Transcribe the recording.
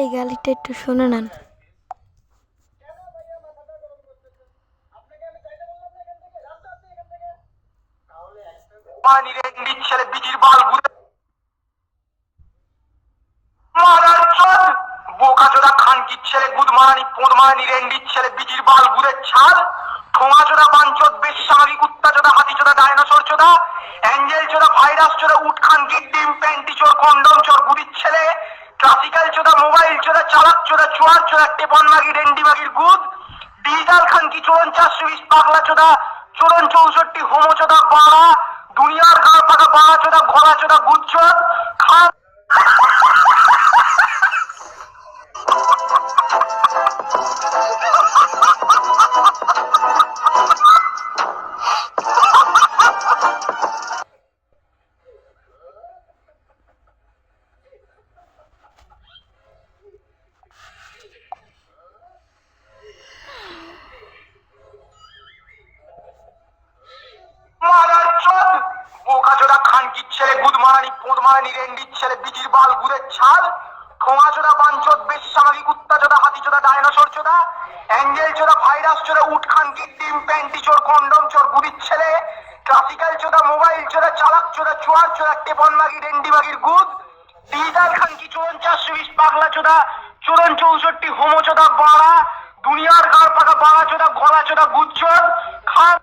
এই গালিটা একটু শুনে নেন। ছেলে বিচির বাল মারার চোদ বোকাচোদা খানকির ছেলে গুদমারানি পোদমারানি রেন্ডির ছেলে বিচির বাল গুদের ছাল ঠোঙাচোদা বাঞ্চোদ বেশ্যামাগি কুত্তাচোদা হাতিচোদা ডাইনোসর চোদা অ্যাঞ্জেল চোদা ভাইরাস চোদা উট খানকির ডিম প্যান্টি চোর কন্ডম চোর গুদির ছেলে ক্লাসিক্যাল চোদা মোবাইল চোদা চালাক চোদা চুয়ার চোদা টেপন মাগি রেন্ডি মাগির গুদ ডিজিটাল খানকি চোরন 420 পাগলা চোদা চোরন 64 হোমো চোদা বাড়া দুনিয়ার গাঁ পাকা বাড়া চোদা ঘোড়া চোদা গুচ্ছদ খান মারার চোদ বোকাচোদা খানকির ছেলে গুদমারানি পোদমারানি রেন্ডির ছেলে বিচির বাল গুদের ছাল ঠোঙাচোদা বাঞ্চোদ বেশ্যামাগি কুত্তাচোদা হাতিচোদা ডাইনোসর চোদা অ্যাঞ্জেল চোদা ভাইরাস চোদা উট খানকির ডিম প্যান্টি চোর কন্ডম চোর গুদির ছেলে ক্লাসিক্যাল চোদা মোবাইল চোদা চালাক চোদা চুয়ার চোদা টেপন মাগি রেন্ডি মাগির গুদ ডিজিটাল খানকি চোরন 420 পাগলা চোদা চোরন 64 হোমো চোদা বাড়া দুনিয়ার গাঁ পাকা বাড়া চোদা গলা চোদা গুচ্ছদ খান